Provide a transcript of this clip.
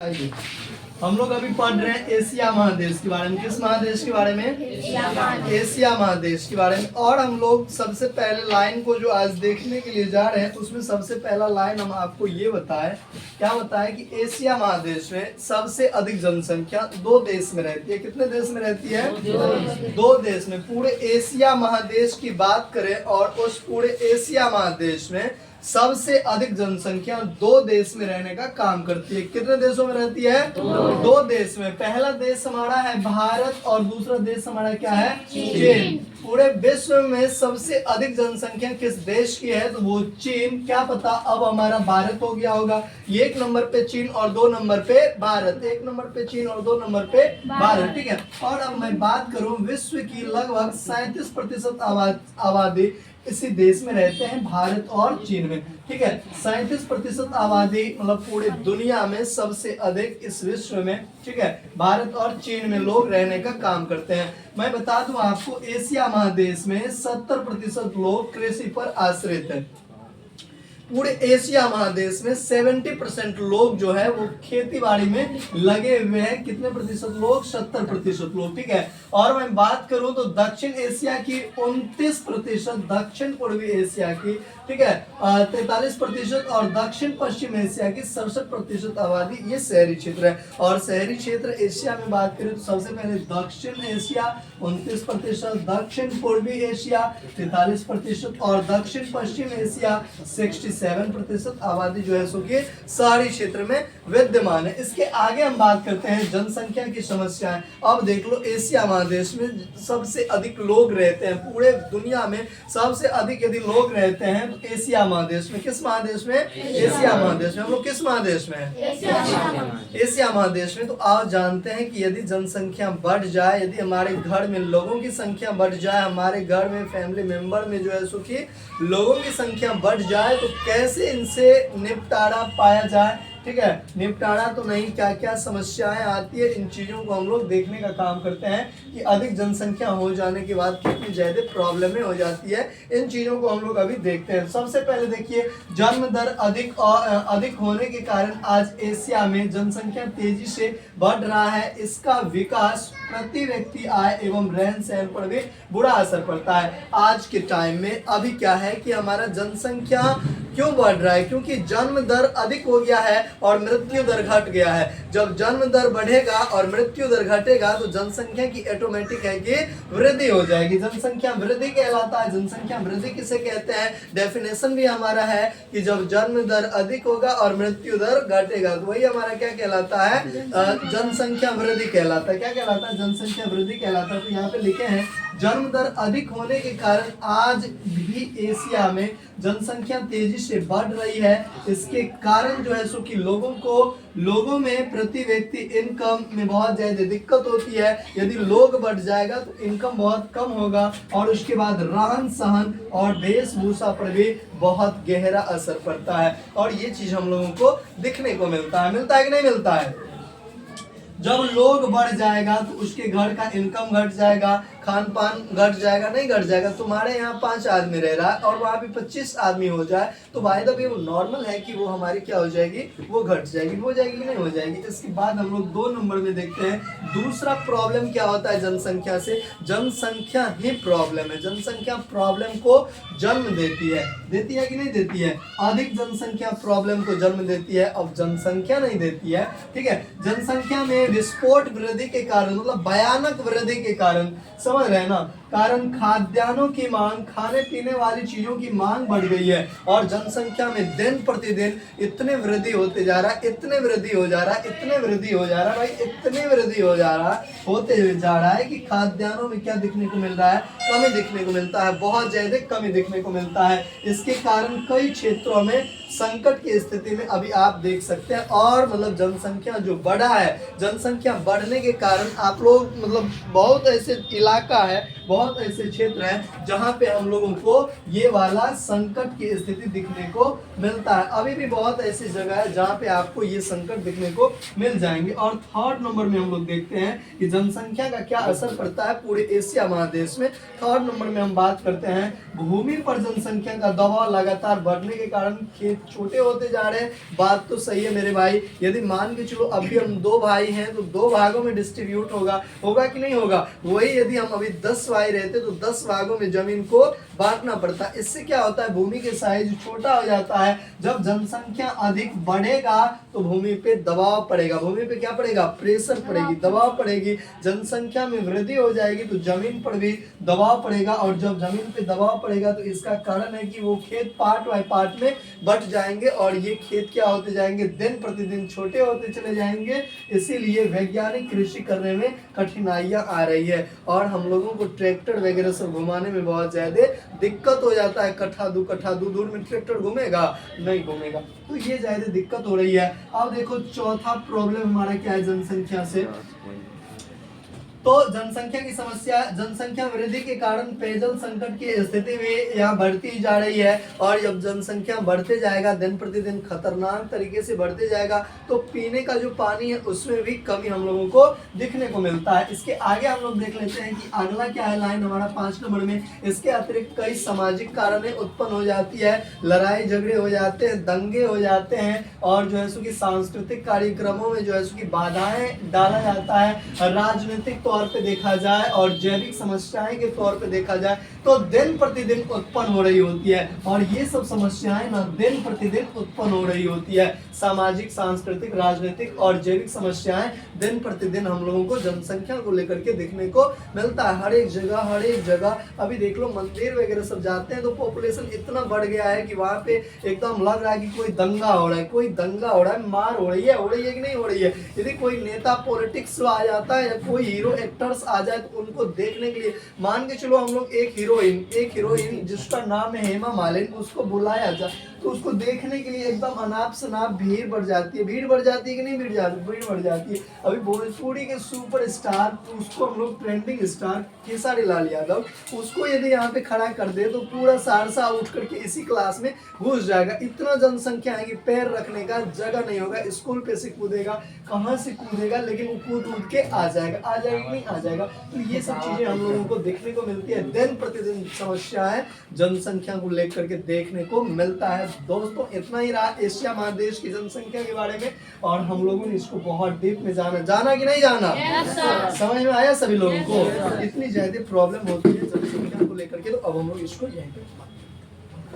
आइए, हम लोग अभी पढ़ रहे हैं एशिया महादेश के बारे में। किस महादेश के बारे में? एशिया महादेश के बारे में। और हम लोग सबसे पहले लाइन को जो आज देखने के लिए जा रहे हैं उसमें सबसे पहला लाइन हम आपको ये बताएं, क्या बताएं कि एशिया महादेश में सबसे अधिक जनसंख्या दो देश में रहती है। कितने देश में रहती है? दो देश में। पूरे एशिया महादेश की बात करें और उस पूरे एशिया महादेश में सबसे अधिक जनसंख्या दो देश में रहने का काम करती है। कितने देशों में रहती है? दो देश में। पहला देश हमारा है भारत और दूसरा देश हमारा क्या है? चीन। पूरे विश्व में सबसे अधिक जनसंख्या किस देश की है? तो वो चीन। क्या पता अब हमारा भारत हो गया होगा। एक नंबर पे चीन और दो नंबर पे भारत। एक नंबर पे चीन और दो नंबर पे भारत। ठीक है। और अब मैं बात करूं, विश्व की लगभग 37% आबादी इसी देश में रहते हैं, भारत और चीन में। ठीक है। 37% आबादी मतलब पूरे दुनिया में सबसे अधिक इस विश्व में, ठीक है, भारत और चीन में लोग रहने का काम करते हैं। मैं बता दूं आपको, एशिया महादेश में 70% लोग कृषि पर आश्रित है। पूरे एशिया महादेश में 70% लोग जो है वो खेती बाड़ी में लगे हुए हैं। कितने प्रतिशत लोग? 70% लोग। ठीक है। और मैं बात करूं तो दक्षिण एशिया की 29%, दक्षिण पूर्वी एशिया की, ठीक है, 43% और दक्षिण पश्चिम एशिया की 67% आबादी ये शहरी क्षेत्र है। और शहरी क्षेत्र एशिया में बात करें तो सबसे पहले दक्षिण एशिया 29%, दक्षिण पूर्वी एशिया 43% और दक्षिण पश्चिम एशिया 67% आबादी जो है सो कि शहरी क्षेत्र में विद्यमान है। इसके आगे हम बात करते हैं जनसंख्या की समस्याएं। अब देख लो, एशिया महादेश में सबसे अधिक लोग रहते हैं। पूरे दुनिया में सबसे अधिक यदि लोग रहते हैं तो एशिया महादेश में। किस महादेश में? एशिया महादेश में। हम लोग किस महादेश में? एशिया महादेश में। तो आप जानते हैं कि यदि जनसंख्या बढ़ जाए, यदि हमारे घर में लोगों की संख्या बढ़ जाए, हमारे घर में फैमिली मेंबर में जो है सो कि लोगों की संख्या बढ़ जाए तो कैसे इनसे निपटारा पाया जाए। ठीक है। निपटारा तो नहीं, क्या क्या समस्याएं आती है, इन चीजों को हम लोग देखने का काम करते हैं कि अधिक जनसंख्या हो जाने के बाद कितनी ज्यादा प्रॉब्लमें हो जाती है। इन चीजों को हम लोग अभी देखते हैं। सबसे पहले देखिए, जन्म दर अधिक होने के कारण आज एशिया में जनसंख्या तेजी से बढ़ रहा है। इसका विकास प्रति व्यक्ति आय एवं रहन सहन पर भी बुरा असर पड़ता है। आज के टाइम में अभी क्या है कि हमारा जनसंख्या क्यों बढ़ रहा है? क्योंकि जन्म दर अधिक हो गया है और मृत्यु दर घट गया है। जब जन्म दर बढ़ेगा और मृत्यु दर घटेगा तो जनसंख्या की ऑटोमेटिक है कि वृद्धि हो जाएगी। जनसंख्या वृद्धि कहलाता है। जनसंख्या वृद्धि किसे कहते हैं? डेफिनेशन भी हमारा है कि जब जन्म दर अधिक होगा और मृत्यु दर घटेगा तो वही हमारा क्या कहलाता है? जनसंख्या वृद्धि कहलाता है। क्या कहलाता है? जनसंख्या वृद्धि कहलाता है। तो यहाँ पे लिखे हैं, जन्म दर अधिक होने के कारण आज भी एशिया में जनसंख्या तेजी से बढ़ रही है। इसके कारण जो है सो कि लोगों में प्रति व्यक्ति इनकम में बहुत ज्यादा दिक्कत होती है। यदि लोग बढ़ जाएगा तो इनकम बहुत कम होगा और उसके बाद रहन सहन और वेशभूषा पर भी बहुत गहरा असर पड़ता है। और ये चीज हम लोगों को दिखने को मिलता है कि नहीं मिलता है? जब लोग बढ़ जाएगा तो उसके घर का इनकम घट जाएगा, खान पान घट जाएगा, नहीं घट जाएगा। तुम्हारे यहाँ 5 आदमी रह रहा है और वहां भी 25 आदमी हो जाए तो बाय द वे वो नॉर्मल है कि वो हमारी क्या हो जाएगी? वो घट जाएगी। हो जाएगी नहीं हो जाएगी। इसके बाद हम लोग 2 नंबर में देखते हैं, दूसरा प्रॉब्लम क्या होता है जनसंख्या से? जनसंख्या ही प्रॉब्लम है। जनसंख्या प्रॉब्लम को जन्म देती है कि नहीं देती है? अधिक जनसंख्या प्रॉब्लम को जन्म देती है। अब जनसंख्या नहीं देती है, ठीक है। जनसंख्या में विस्फोट वृद्धि के कारण, मतलब भयानक वृद्धि के कारण, समझ रहे हैं ना, कारण खाद्यान्नों की मांग, खाने पीने वाली चीजों की मांग बढ़ गई है और जनसंख्या में दिन प्रतिदिन इतने वृद्धि होते जा रहा है, इतने वृद्धि हो जा रहा है, इतने वृद्धि हो जा रहा है, भाई इतने वृद्धि हो जा रहा है, होते हुए जा रहा है कि खाद्यान्नों में क्या दिखने को मिल रहा है? कमी दिखने को मिलता है, बहुत ज्यादा कमी दिखने को मिलता है। इसके कारण कई क्षेत्रों में संकट की स्थिति में अभी आप देख सकते हैं। और मतलब जनसंख्या जो बढ़ा है, जनसंख्या बढ़ने के कारण आप लोग मतलब बहुत ऐसे इलाका है बहुत ऐसे क्षेत्र हैं जहाँ पे हम लोगों को ये वाला संकट की स्थिति दिखने को मिलता है। अभी भी बहुत ऐसी जगह है जहाँ पे आपको ये संकट दिखने को मिल जाएंगे। और थर्ड नंबर में हम लोग देखते हैं कि जनसंख्या का क्या असर पड़ता है पूरे एशिया महादेश में। थर्ड नंबर में हम बात करते हैं भूमि पर जनसंख्या का दबाव लगातार बढ़ने के कारण खेत छोटे होते जा रहे हैं। बात तो सही है मेरे भाई, यदि मान के चलो अभी हम 2 भाई हैं तो 2 भागों में डिस्ट्रीब्यूट होगा कि नहीं होगा। वही यदि हम अभी 10 भाई रहते तो 10 भागों में जमीन को बांटना पड़ता। इससे क्या होता है, भूमि के साइज छोटा हो जाता है। जब जनसंख्या अधिक बढ़ेगा तो भूमि पे दबाव पड़ेगा, भूमि पे क्या पड़ेगा, प्रेशर पड़ेगी, दबाव पड़ेगी। जनसंख्या में वृद्धि हो जाएगी तो जमीन पर भी दबाव पड़ेगा, और जब जमीन पे दबाव पड़ेगा तो इसका कारण है कि वो खेत पार्ट बाय पार्ट में बट जाएंगे, और ये खेत क्या होते जाएंगे, दिन प्रतिदिन छोटे होते चले जाएंगे। इसीलिए वैज्ञानिक कृषि करने में कठिनाइयां आ रही है, और हम लोगों को ट्रैक्टर वगैरह सब घुमाने में बहुत ज्यादा दिक्कत हो जाता है। कट्ठा दू दूर में ट्रैक्टर घूमेगा, नहीं घूमेगा, तो ये ज्यादा दिक्कत हो रही है। अब देखो चौथा प्रॉब्लम हमारा क्या है जनसंख्या से। तो जनसंख्या की समस्या, जनसंख्या वृद्धि के कारण पेयजल संकट की स्थिति भी यहाँ बढ़ती जा रही है, और जब जनसंख्या बढ़ते जाएगा, दिन प्रतिदिन खतरनाक तरीके से बढ़ते जाएगा, तो पीने का जो पानी है उसमें भी कमी हम लोगों को दिखने को मिलता है। इसके आगे हम लोग देख लेते हैं कि अगला क्या है लाइन हमारा 5 नंबर में। इसके अतिरिक्त कई सामाजिक कारणें उत्पन्न हो जाती है, लड़ाई झगड़े हो जाते हैं, दंगे हो जाते हैं, और जो है सो कि सांस्कृतिक कार्यक्रमों में जो है सो कि बाधाएं डाला जाता है। राजनीतिक तौर पे देखा जाए और जैविक समस्याएं के तौर पे देखा जाए तो दिन प्रतिदिन उत्पन्न हो रही होती है, और ये सब समस्याएं ना दिन प्रतिदिन उत्पन्न हो रही होती है। सामाजिक, सांस्कृतिक, राजनीतिक और जैविक समस्याएं दिन प्रतिदिन हम लोगों को जनसंख्या को लेकर के देखने को मिलता है। हर एक जगह अभी देख लो मंदिर वगैरह सब जाते हैं तो पॉपुलेशन इतना बढ़ गया है कि वहाँ पे एकदम लग रहा है कि कोई दंगा हो रहा है, मार हो रही है कि नहीं हो रही है। यदि कोई नेता पॉलिटिक्स आ जाता है या कोई हीरो एक्टर्स आ जाए तो उनको देखने के लिए मान के चलो हम लोग एक हीरोइन जिसका नाम है हेमा मालिनी, उसको बुलाया जाए तो उसको देखने के लिए एकदम अनाप शनाप भीड़ बढ़ जाती है कि नहीं भीड़ बढ़ जाती है। अभी भोजपुरी के सुपर स्टार, उसको हम लोग ट्रेंडिंग स्टार खेसारी लाल यादव, उसको यदि यहाँ पे खड़ा कर दे तो पूरा सहरसा उठ करके इसी क्लास में घुस जाएगा। इतना जनसंख्या है कि पैर रखने का जगह नहीं होगा, स्कूल पे से कूदेगा, कहाँ से कूदेगा, लेकिन वो कूद के आ जाएगा नहीं आ जाएगा। तो ये सब चीजें हम लोगों को देखने को मिलती है, दिन प्रतिदिन समस्या है जनसंख्या को लेकर के देखने को मिलता है। दोस्तों इतना ही रहा एशिया महादेश की जनसंख्या के बारे में, और हम लोगों ने इसको बहुत डीप में जाना कि नहीं जाना, समझ में आया सभी लोगों को। इतनी ज्यादा प्रॉब्लम होती है जनसंख्या को लेकर के, तो अब हम लोग इसको यहीं पे